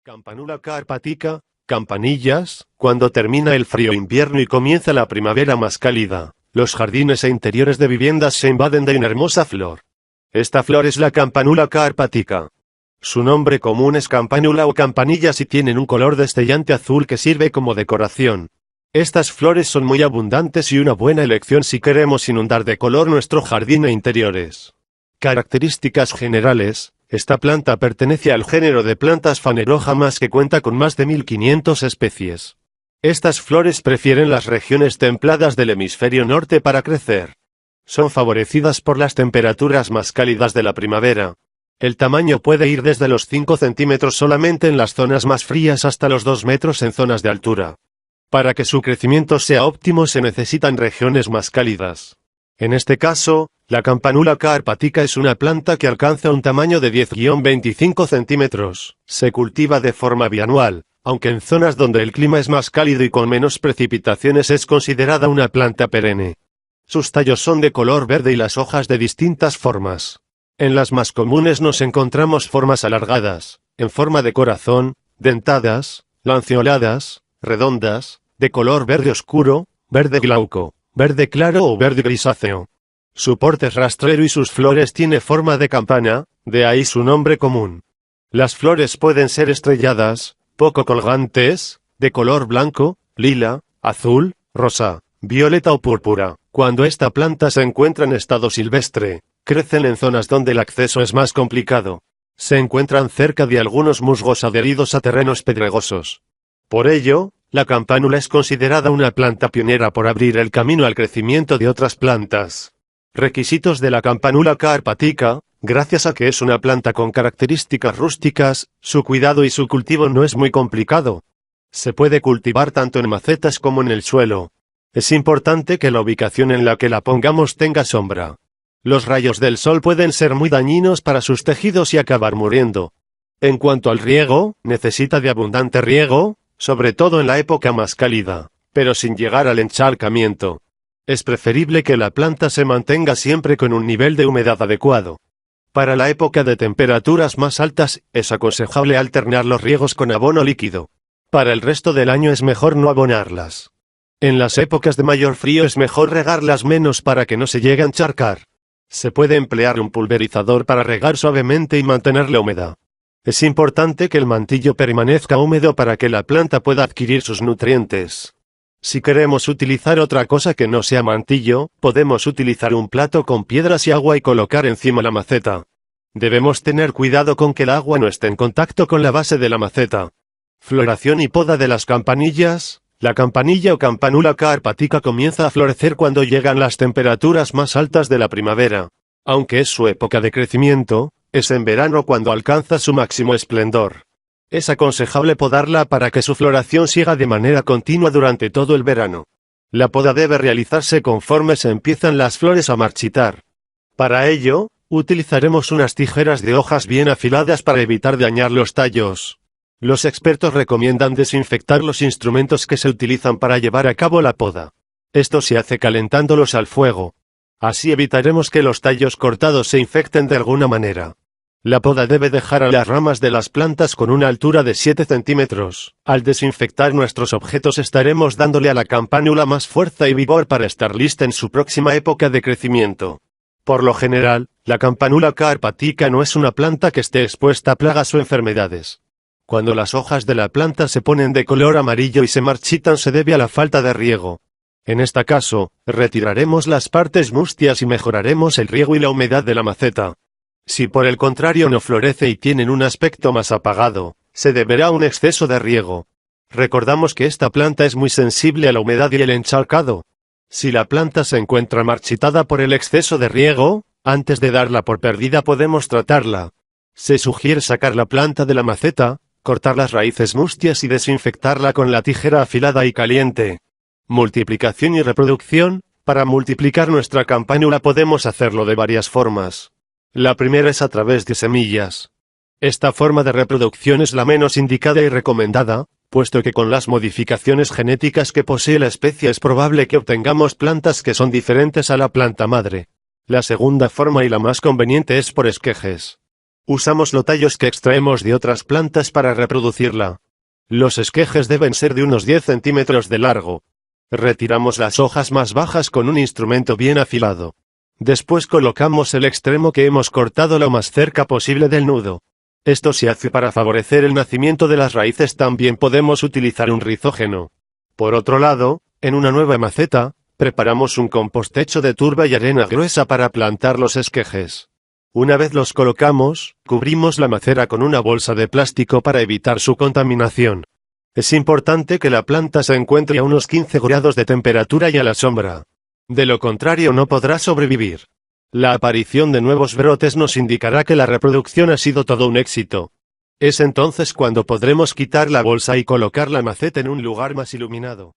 Campanula carpatica, campanillas, cuando termina el frío invierno y comienza la primavera más cálida, los jardines e interiores de viviendas se invaden de una hermosa flor. Esta flor es la campanula carpatica. Su nombre común es campanula o campanillas y tienen un color destellante azul que sirve como decoración. Estas flores son muy abundantes y una buena elección si queremos inundar de color nuestro jardín e interiores. Características generales. Esta planta pertenece al género de plantas Phanerogamas que cuenta con más de 1500 especies. Estas flores prefieren las regiones templadas del hemisferio norte para crecer. Son favorecidas por las temperaturas más cálidas de la primavera. El tamaño puede ir desde los 5 centímetros solamente en las zonas más frías hasta los 2 metros en zonas de altura. Para que su crecimiento sea óptimo se necesitan regiones más cálidas. En este caso, la campanula carpatica es una planta que alcanza un tamaño de 10-25 centímetros. Se cultiva de forma bianual, aunque en zonas donde el clima es más cálido y con menos precipitaciones es considerada una planta perenne. Sus tallos son de color verde y las hojas de distintas formas. En las más comunes nos encontramos formas alargadas, en forma de corazón, dentadas, lanceoladas, redondas, de color verde oscuro, verde glauco, verde claro o verde grisáceo. Su porte es rastrero y sus flores tiene forma de campana, de ahí su nombre común. Las flores pueden ser estrelladas, poco colgantes, de color blanco, lila, azul, rosa, violeta o púrpura. Cuando esta planta se encuentra en estado silvestre, crecen en zonas donde el acceso es más complicado. Se encuentran cerca de algunos musgos adheridos a terrenos pedregosos. Por ello, la campanula es considerada una planta pionera por abrir el camino al crecimiento de otras plantas. Requisitos de la campanula carpatica. Gracias a que es una planta con características rústicas, su cuidado y su cultivo no es muy complicado. Se puede cultivar tanto en macetas como en el suelo. Es importante que la ubicación en la que la pongamos tenga sombra. Los rayos del sol pueden ser muy dañinos para sus tejidos y acabar muriendo. En cuanto al riego, necesita de abundante riego, sobre todo en la época más cálida, pero sin llegar al encharcamiento. Es preferible que la planta se mantenga siempre con un nivel de humedad adecuado. Para la época de temperaturas más altas, es aconsejable alternar los riegos con abono líquido. Para el resto del año es mejor no abonarlas. En las épocas de mayor frío es mejor regarlas menos para que no se llegue a encharcar. Se puede emplear un pulverizador para regar suavemente y mantener la humedad. Es importante que el mantillo permanezca húmedo para que la planta pueda adquirir sus nutrientes. Si queremos utilizar otra cosa que no sea mantillo, podemos utilizar un plato con piedras y agua y colocar encima la maceta. Debemos tener cuidado con que el agua no esté en contacto con la base de la maceta. Floración y poda de las campanillas. La campanilla o campanula carpatica comienza a florecer cuando llegan las temperaturas más altas de la primavera. Aunque es su época de crecimiento, es en verano cuando alcanza su máximo esplendor. Es aconsejable podarla para que su floración siga de manera continua durante todo el verano. La poda debe realizarse conforme se empiezan las flores a marchitar. Para ello, utilizaremos unas tijeras de hojas bien afiladas para evitar dañar los tallos. Los expertos recomiendan desinfectar los instrumentos que se utilizan para llevar a cabo la poda. Esto se hace calentándolos al fuego. Así evitaremos que los tallos cortados se infecten de alguna manera. La poda debe dejar a las ramas de las plantas con una altura de 7 centímetros. Al desinfectar nuestros objetos estaremos dándole a la campanula más fuerza y vigor para estar lista en su próxima época de crecimiento. Por lo general, la campanula carpatica no es una planta que esté expuesta a plagas o enfermedades. Cuando las hojas de la planta se ponen de color amarillo y se marchitan se debe a la falta de riego. En este caso, retiraremos las partes mustias y mejoraremos el riego y la humedad de la maceta. Si por el contrario no florece y tienen un aspecto más apagado, se deberá a un exceso de riego. Recordamos que esta planta es muy sensible a la humedad y el encharcado. Si la planta se encuentra marchitada por el exceso de riego, antes de darla por perdida podemos tratarla. Se sugiere sacar la planta de la maceta, cortar las raíces mustias y desinfectarla con la tijera afilada y caliente. Multiplicación y reproducción. Para multiplicar nuestra campanula podemos hacerlo de varias formas. La primera es a través de semillas. Esta forma de reproducción es la menos indicada y recomendada, puesto que con las modificaciones genéticas que posee la especie es probable que obtengamos plantas que son diferentes a la planta madre. La segunda forma y la más conveniente es por esquejes. Usamos los tallos que extraemos de otras plantas para reproducirla. Los esquejes deben ser de unos 10 centímetros de largo. Retiramos las hojas más bajas con un instrumento bien afilado. Después colocamos el extremo que hemos cortado lo más cerca posible del nudo. Esto se hace para favorecer el nacimiento de las raíces. También podemos utilizar un rizógeno. Por otro lado, en una nueva maceta, preparamos un compost hecho de turba y arena gruesa para plantar los esquejes. Una vez los colocamos, cubrimos la macera con una bolsa de plástico para evitar su contaminación. Es importante que la planta se encuentre a unos 15 grados de temperatura y a la sombra. De lo contrario no podrá sobrevivir. La aparición de nuevos brotes nos indicará que la reproducción ha sido todo un éxito. Es entonces cuando podremos quitar la bolsa y colocar la maceta en un lugar más iluminado.